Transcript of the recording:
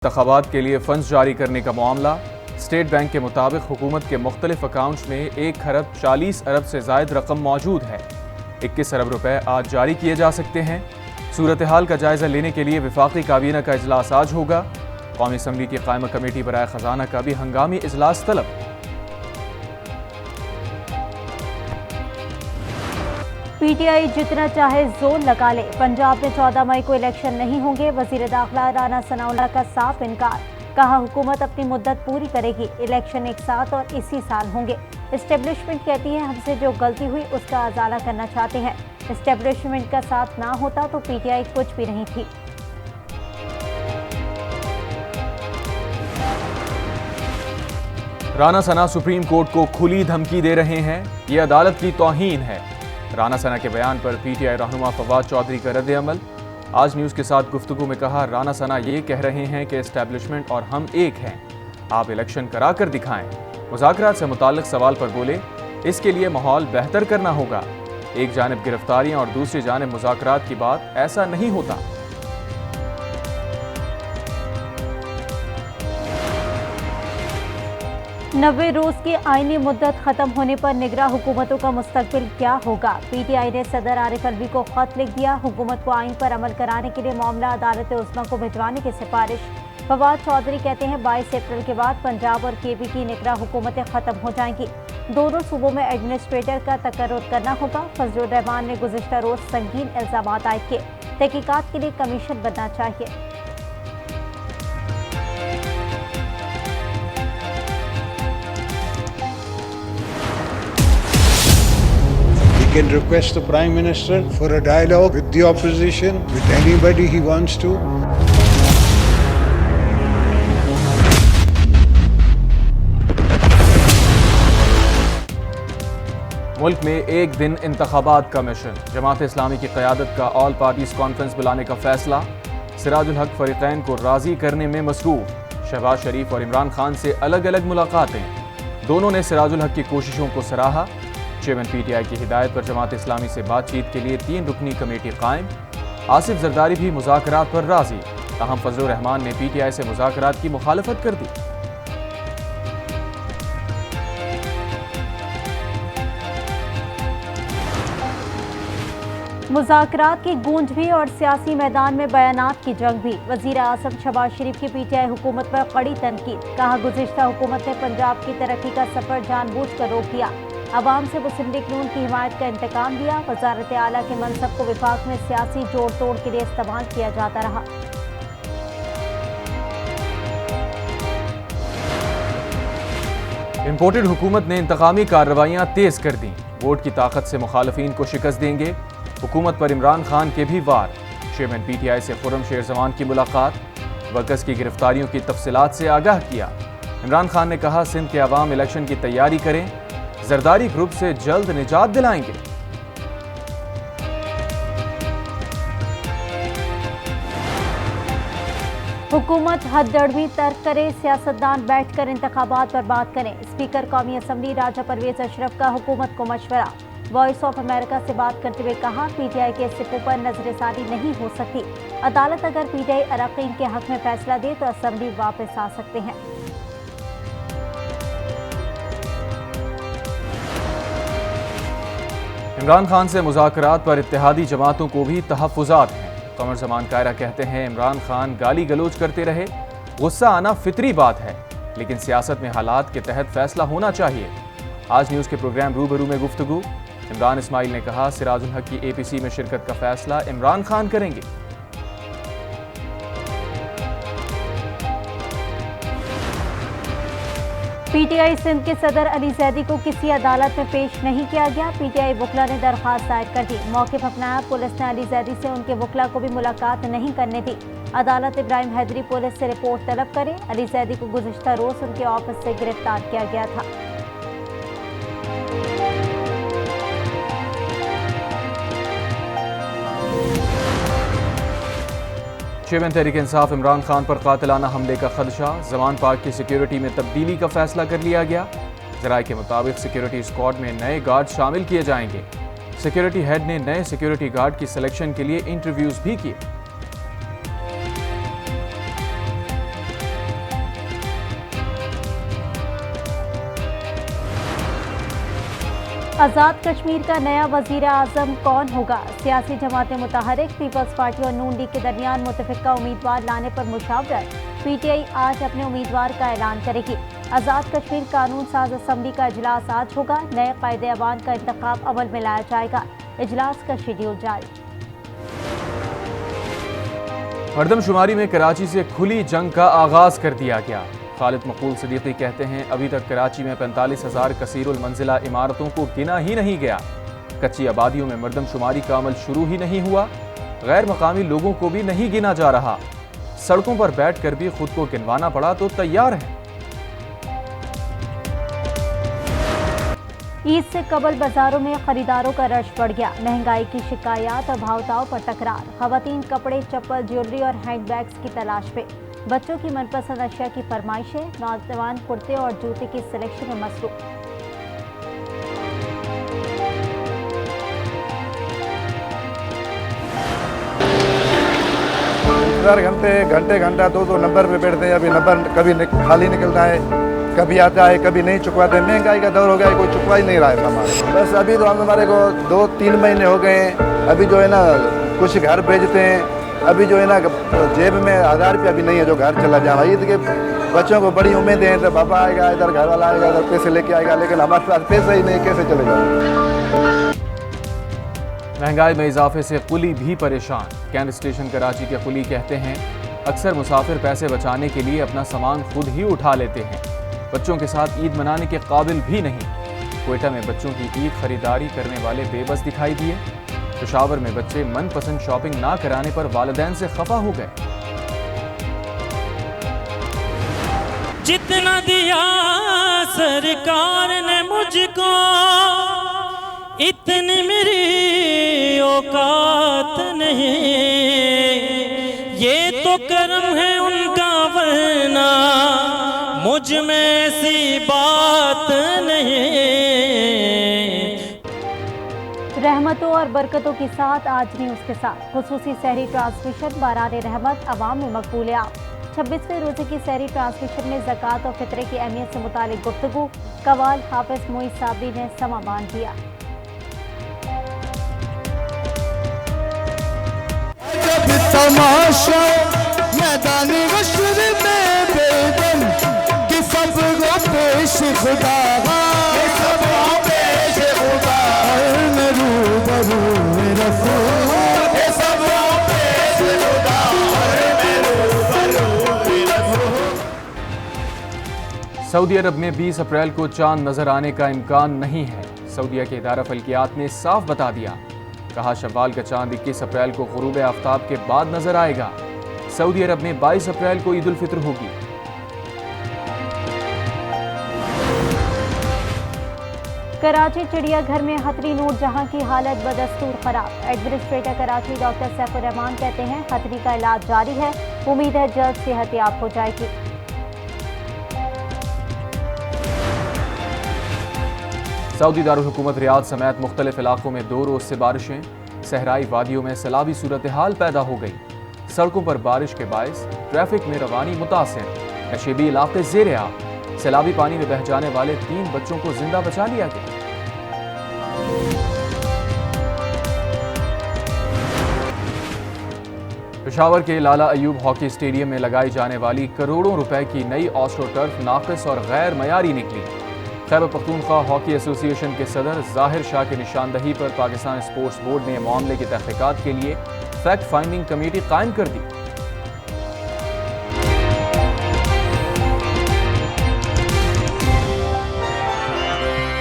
इंतखाबात के लिए फंड्स जारी करने का मामला। स्टेट बैंक के मुताबिक हुकूमत के मुख्तलिफ अकाउंट्स में 1 खरब 40 अरब से जायद रकम मौजूद है। 21 अरब रुपए आज जारी किए जा सकते हैं। सूरत हाल का जायजा लेने के लिए वफाकी काबीना का इजलास आज होगा। कौमी असम्बली की कायमा कमेटी बराए खजाना का भी हंगामी इजलास तलब। पीटीआई जितना चाहे जोर लगा ले, पंजाब में 14 मई को इलेक्शन नहीं होंगे। वजीर दाखिला राना सनाउल्लाह का साफ इनकार। कहा हुकूमत अपनी मुद्दत पूरी करेगी, इलेक्शन एक साथ और इसी साल होंगे। एस्टेब्लिशमेंट कहती है हमसे जो गलती हुई उसका अजाला करना चाहते हैं। एस्टेब्लिशमेंट का साथ ना होता तो पीटीआई कुछ भी नहीं थी। राना सना सुप्रीम कोर्ट को खुली धमकी दे रहे हैं, ये अदालत की तौहीन है। राना सना के बयान पर पीटीआई रहनुमा फवाद चौधरी का रद्द अमल। आज न्यूज़ के साथ गुफ्तगू में कहा, राना सना ये कह रहे हैं कि एस्टेब्लिशमेंट और हम एक हैं, आप इलेक्शन करा कर दिखाएं। मुज़ाकरात से मुताल्लिक सवाल पर बोले, इसके लिए माहौल बेहतर करना होगा। एक जानिब गिरफ्तारियां और दूसरी जानिब मुज़ाकरात की बात, ऐसा नहीं होता। 90 रोज की आईनी मुद्दत खत्म होने पर निगरां हुकूमतों का मुस्तकबिल क्या होगा। पीटीआई ने सदर आरिफ अलवी को खत लिख दिया। हुकूमत को आइन पर अमल कराने के लिए मामला अदालत उस्मा को भिजवाने की सिफारिश। फवाद चौधरी कहते हैं 22 अप्रैल के बाद पंजाब और केपी की निगरां हुकूमतें खत्म हो जाएंगी। दोनों सूबों में एडमिनिस्ट्रेटर का तकर्रुर करना होगा। फजलुर रहमान ने गुज़िश्ता रोज संगीन इल्जामात आयद किए। तहकीकात के लिए कमीशन बनना चाहिए। He can request the Prime Minister for a dialogue with the opposition, with anybody he wants to. मुल्क में एक दिन इंतखाबात का मिशन। जमात इस्लामी की क़यादत का ऑल पार्टीज कॉन्फ्रेंस बुलाने का फैसला। सिराजुल हक फरीकैन को राजी करने में मसरूफ। शहबाज शरीफ और इमरान खान से अलग अलग मुलाकातें। दोनों ने सिराजुल हक की कोशिशों को सराहा। चेयरमैन पीटीआई की हिदायत पर जमात इस्लामी से बातचीत के लिए 3 रुकनी कमेटी कायम। आसिफ जरदारी भी मुज़ाकरात पर राजी। ताहम फजलुर रहमान ने पीटीआई से मुज़ाकरात की मुखालफत कर दी। मुज़ाकरात की गूंज भी और सियासी मैदान में बयानात की जंग भी। वज़ीर आज़म शहबाज शरीफ की पीटीआई हुकूमत पर कड़ी तनकीद। कहा गुज़िश्ता हुकूमत ने पंजाब की तरक्की का सफर जानबूझकर रोक दिया। अवाम से मुस्लिम लीग नून की हिमायत का इंतकाम लिया। वज़ारत आला के मनसब को विफाक में सियासी जोड़ तोड़ के लिए इस्तेमाल किया जाता रहा। इम्पोर्टेड हुकूमत ने इंतकामी कार्रवाइयां तेज कर दी। वोट की ताकत से मुखालफीन को शिकस्त देंगे। हुकूमत पर इमरान खान के भी वार। चेयरमैन पीटीआई से खुर्रम शेर जमान की मुलाकात। वर्कर्स की गिरफ्तारियों की तफसीलात से आगाह किया। इमरान खान ने कहा, सिंध के अवाम इलेक्शन की तैयारी करें, जरदारी ग्रुप से जल्द निजात दिलाएंगे। हुकूमत हथदड़वी तर्क करे, सियासतदान बैठकर इंतखाबात पर बात करें। स्पीकर कौमी असम्बली राजा परवेज अशरफ का हुकूमत को मशवरा। वॉइस ऑफ अमेरिका से बात करते हुए कहा, पीटीआई के इस्तीफों पर नजरसानी नहीं हो सकती। अदालत अगर पीटीआई अरकान के हक में फैसला दे तो असम्बली वापस आ सकते हैं। इमरान खान से मुज़ाकरात पर इत्तेहादी जमातों को भी तहफ़्फ़ुज़ात हैं। कमर ज़मान कायरा कहते हैं, इमरान खान गाली गलोच करते रहे, गुस्सा आना फितरी बात है, लेकिन सियासत में हालात के तहत फैसला होना चाहिए। आज न्यूज़ के प्रोग्राम रूबरू में गुफ्तगू। इमरान इस्माइल ने कहा, सिराजुल हक की एपीसी में शिरकत का फैसला इमरान खान करेंगे। पीटीआई सिंध के सदर अली जैदी को किसी अदालत में पेश नहीं किया गया। पीटीआई वकला ने दरखास्त दायर कर दी। मौक़िफ़ अपनाया। पुलिस ने अली जैदी से उनके वकला को भी मुलाकात नहीं करने दी। अदालत इब्राहिम हैदरी पुलिस से रिपोर्ट तलब करे। अली जैदी को गुज़िश्ता रोज उनके ऑफिस से गिरफ्तार किया गया था। चेयरमैन तहरीक इंसाफ इमरान खान पर कातिलाना हमले का खदशा। जमान पार्क की सिक्योरिटी में तब्दीली का फैसला कर लिया गया। जराये के मुताबिक सिक्योरिटी स्क्वाड में नए गार्ड शामिल किए जाएंगे। सिक्योरिटी हेड ने नए सिक्योरिटी गार्ड की सिलेक्शन के लिए इंटरव्यूज भी किए। आज़ाद कश्मीर का नया वजीर आज़म कौन होगा? सियासी जमातें मुतहरिक, पीपल्स पार्टी और नून लीग के दरमियान मुतफिका उम्मीदवार लाने पर मुशावरत। पीटीआई आज अपने उम्मीदवार का ऐलान करेगी। आज़ाद कश्मीर कानून साज असम्बली का इजलास आज होगा। नए कायदे अवान का इंतखाब अमल में लाया जाएगा। इजलास का शेड्यूल जारी। मरदमशुमारी में कराची से खुली जंग का आगाज कर दिया गया। खालिद मकबूल सिद्दीकी कहते हैं, अभी तक कराची में 45,000 कसीरुल मंजिला इमारतों को गिना ही नहीं गया। कच्ची आबादियों में मरदमशुमारी का अमल शुरू ही नहीं हुआ। गैर मकामी लोगों को भी नहीं गिना जा रहा। सड़कों पर बैठकर भी खुद को गिनवाना पड़ा तो तैयार है। ईद से कबल बाजारों में खरीदारों का रश बढ़ गया। महंगाई की शिकायत और भाव-ताव पर टकरार। खवातीन कपड़े, चप्पल, ज्वेलरी और हैंडबैग्स की तलाश पे। बच्चों की मनपसंद अशिया की फरमाइशें। नौजवान कुर्ते और जूते की सिलेक्शन में मसरूफ। घंटा 2 नंबर पे बैठते हैं। अभी नंबर कभी खाली निकलता है, कभी आता है, कभी नहीं चुकवाते। महंगाई का दौर हो गया है, कोई चुकवा ही नहीं रहा है हमारे। बस अभी तो हमारे को 2-3 महीने हो गए हैं। अभी जो है ना कुछ घर भेजते हैं। अभी जो है ना जेब में 1000 रुपया भी नहीं है जो घर चला जाए। ईद के बच्चों को बड़ी उम्मीदें हैं, तो पापा आएगा इधर, घर वाला आएगा इधर, पैसे लेके आएगा, लेकिन हमारे पास पैसा ही नहीं, कैसे चलेगा। महंगाई में इजाफे से कुली भी परेशान। कैंट स्टेशन कराची के कुली कहते हैं, अक्सर मुसाफिर पैसे बचाने के लिए अपना सामान खुद ही उठा लेते हैं। बच्चों के साथ ईद मनाने के काबिल भी नहीं। क्वेटा में बच्चों की ईद खरीदारी करने वाले बेबस दिखाई दिए। पेशावर में बच्चे मनपसंद शॉपिंग ना कराने पर वालिदैन से खफा हो गए। जितना दिया सरकार ने मुझको, इतनी मेरी औकात नहीं। ये तो करम है उनका, वरना मुझ में ऐसी बात नहीं। रहमतों और बरकतों के साथ आज न्यूज़ के साथ खुसूसी सहरी ट्रांसमिशन बाराने रहमत अवाम में मकबूल आप। 26वें रोजे की सहरी ट्रांसमिशन में ज़कात और फितरे की अहमियत से मुतालिक गुफ्तगू। कवाल हाफिज मोइज साबरी ने समा बांध दिया। तमाशा मैदानी मशहूर में बेदम कि सबको पेश खुदा, सबको पेश खुदा में रूबरू में रसूल, सबको पेश खुदा में रूबरू में रसूल। सऊदी अरब में 20 अप्रैल को चांद नजर आने का इम्कान नहीं है। सऊदीया के इदारा फल्कियात ने साफ बता दिया। कहा, शव्वाल का चांद 21 अप्रैल को गुरूब आफ्ताब के बाद नजर आएगा। सऊदी अरब में 22 अप्रैल को ईद उल फित्र होगी। कराची चिड़ियाघर में हथनी नूर जहां की हालत बदस्तूर खराब। एडमिनिस्ट्रेटर कराची डॉक्टर सैफुर रहमान कहते हैं, हथनी का इलाज जारी है। उम्मीद है जल्द सेहतियाब हो जाएगी। सऊदी दारुल हुकूमत रियाद समेत मुख्तलिफ इलाकों में 2 रोज से बारिशें। सहराई वादियों में सैलाबी सूरत हाल पैदा हो गई। सड़कों पर बारिश के बायस ट्रैफिक में रवानी मुतासिर। नशीबी इलाके ज़ेरे आब। सैलाबी पानी में बह जाने वाले 3 बच्चों को जिंदा बचा लिया गया। पेशावर के लाला अयूब हॉकी स्टेडियम में लगाई जाने वाली करोड़ों रुपए की नई ऑस्ट्रोटर्फ नाक़िस और गैर मयारी निकली। खैबर पख्तूनख्वा हॉकी एसोसिएशन के सदर जाहिर शाह की निशानदही पर पाकिस्तान स्पोर्ट्स बोर्ड ने मामले की तहकीकात के लिए फैक्ट फाइंडिंग कमेटी कायम कर दी।